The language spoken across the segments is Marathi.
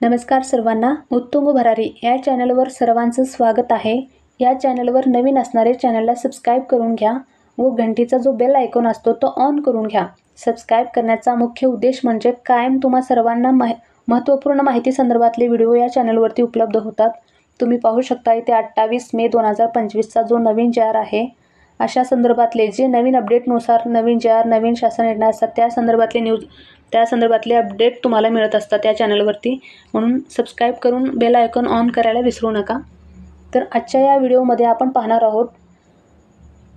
नमस्कार सर्वांना, उत्तुंग भरारी या चॅनलवर सर्वांचं स्वागत आहे। या चॅनलवर नवीन असणारे चॅनलला सबस्क्राईब करून घ्या व घंटीचा जो बेल आयकॉन असतो तो ऑन करून घ्या। सबस्क्राईब करण्याचा मुख्य उद्देश म्हणजे कायम तुम्हा सर्वांना महत्त्वपूर्ण माहिती संदर्भातले व्हिडिओ या चॅनलवरती उपलब्ध होतात। तुम्ही पाहू शकता इथे 28 मे 2025चा जो नवीन JR आहे, अशा संदर्भातले जे नवीन अपडेटनुसार नवीन JR नवीन शासन निर्णय असतात त्या संदर्भातले न्यूज त्या संदर्भातले अपडेट तुम्हाला मिळत असतात या चॅनलवरती। म्हणून सबस्क्राईब करून बेल आयकॉन ऑन करायला विसरू नका। तर आजच्या या व्हिडिओमध्ये आपण पाहणार आहोत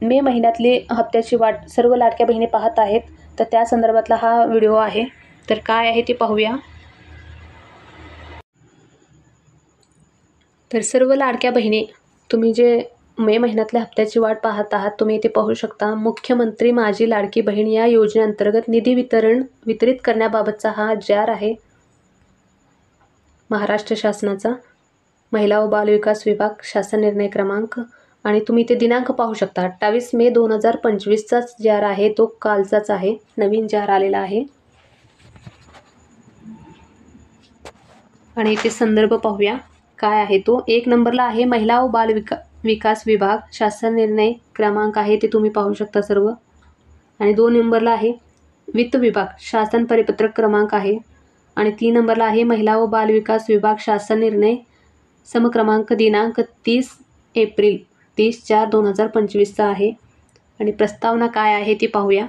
मे महिन्यातली हप्त्याची वाट सर्व लाडक्या बहिणी पाहत आहेत, तर त्या संदर्भातला हा व्हिडिओ आहे। तर काय आहे ते पाहूया। तर सर्व लाडक्या बहिणी, तुम्ही जे मे महिन्यातल्या हप्त्याची वाट पाहत आहात, तुम्ही इथे पाहू शकता मुख्यमंत्री माझी लाडकी बहीण या योजनेअंतर्गत निधी वितरित करण्याबाबतचा हा JR आहे महाराष्ट्र शासनाचा। महिला व बाल विकास विभाग शासन निर्णय क्रमांक आणि तुम्ही इथे दिनांक पाहू शकता 28 मे 2025चाच JR आहे, तो कालचाच आहे, नवीन JR आलेला आहे। आणि इथे संदर्भ पाहूया काय आहे तो। 1 नंबरला आहे महिला व बाल विकास विभाग शासन निर्णय क्रमांक आहे, ते तुम्ही पाहू शकता सर्व। आणि 2 नंबरला आहे वित्त विभाग शासन परिपत्रक क्रमांक आहे। आणि 3 नंबरला आहे महिला व बाल विकास विभाग शासन निर्णय समक्रमांक दिनांक 30 एप्रिल 30/4/2025चा आहे। आणि प्रस्तावना काय आहे ती पाहूया।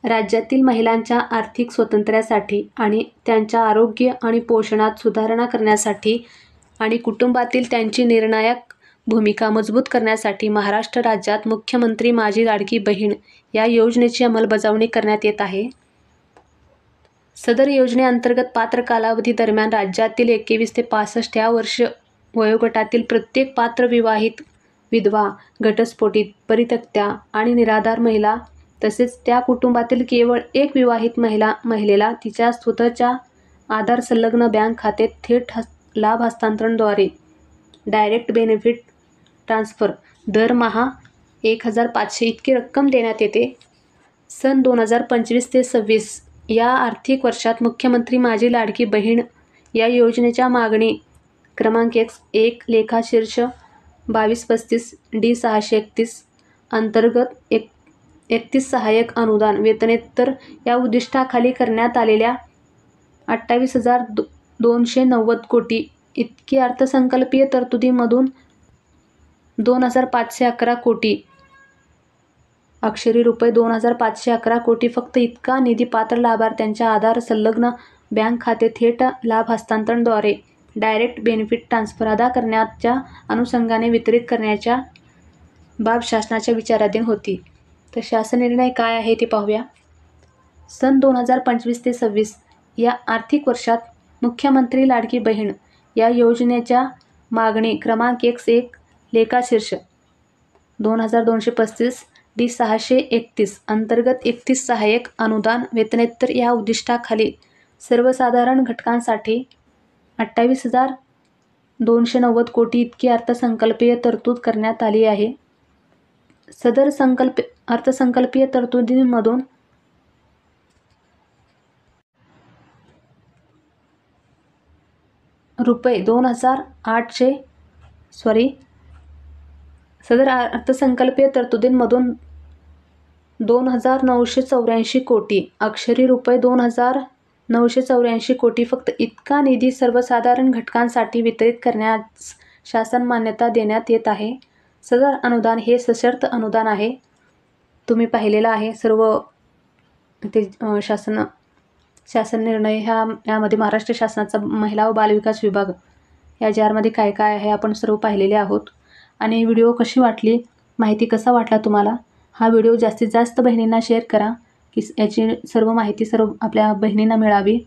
राज्यातील महिलांच्या आर्थिक स्वातंत्र्यासाठी आणि त्यांच्या आरोग्य आणि पोषणात सुधारणा करण्यासाठी आणि कुटुंबातील त्यांची निर्णायक भूमिका मजबूत करण्यासाठी महाराष्ट्र राज्यात मुख्यमंत्री माझी लाडकी बहीण या योजनेची अंमलबजावणी करण्यात येत आहे। सदर योजनेअंतर्गत पात्र कालावधी दरम्यान राज्यातील 21 ते 65 या वर्ष वयोगटातील प्रत्येक पात्र विवाहित, विधवा, घटस्फोटित, परित्यक्त्या आणि निराधार महिला तसेच त्या कुटुंबातील केवळ एक विवाहित महिलेला तिच्या स्वतःच्या आधार संलग्न बँक खाते थेट लाभ हस्तांतरणद्वारे डायरेक्ट बेनिफिट ट्रान्सफर दरमहा 1500 इतकी रक्कम देण्यात येते। सन 2025 ते 26 या आर्थिक वर्षात मुख्यमंत्री माझी लाडकी बहीण या योजनेच्या मागणी क्रमांक 1 लेखाशीर्ष 2235 D631 अंतर्गत 31 सहाय्यक अनुदान वेतनेतर या उद्दिष्टाखाली करण्यात आलेल्या 28,290 कोटी इतकी अर्थसंकल्पीय तरतुदीमधून 2,511 कोटी अक्षरी रुपये 2,511 कोटी फक्त इतका निधी पात्र लाभार्थ्यांच्या आधार संलग्न बँक खाते थेट लाभ हस्तांतरणद्वारे डायरेक्ट बेनिफिट ट्रान्सफर अदा करण्याच्या अनुषंगाने वितरित करण्याच्या बाब शासनाच्या विचाराधीन होती। तर शासन निर्णय काय आहे ते पाहूया। सन 2025 ते 26 या आर्थिक वर्षात मुख्यमंत्री लाडकी बहीण या योजनेच्या मागणी क्रमांक 1 लेखाशीर्ष 2235 D631 अंतर्गत 31 सहाय्यक अनुदान वेतनेतर या उद्दिष्टाखाली सर्वसाधारण घटकांसाठी 28,290 कोटी इतकी अर्थसंकल्पीय तरतूद करण्यात आली आहे। सदर अर्थसंकल्पीय तरतुदींमधून सदर अर्थसंकल्पीय तरतुदींमधून 2,984 कोटी अक्षरी रुपये 2,984 कोटी फक्त इतका निधी सर्वसाधारण घटकांसाठी वितरित करण्यास शासन मान्यता देण्यात येत आहे। सदर अनुदान हे सशर्त अनुदान आहे, तुम्ही पाहिलेला आहे सर्व ते शासन निर्णय यामध्ये महाराष्ट्र शासनाचा महिला व बालविकास विभाग या JRमध्ये काय काय आहे आपण सर्व पाहिलेले आहोत। आणि व्हिडिओ कशी वाटली, माहिती कसा वाटला तुम्हाला, हा व्हिडिओ जास्तीत जास्त बहिणींना शेअर करा की याची सर्व माहिती आपल्या बहिणींना मिळावी।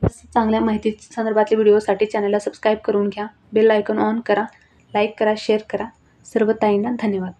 चांगल्या माहिती संदर्भातल्या व्हिडिओसाठी चॅनलला सबस्क्राईब करून घ्या, बेल आयकॉन ऑन करा, लाईक करा, शेअर करा। सर्व ताईंना धन्यवाद।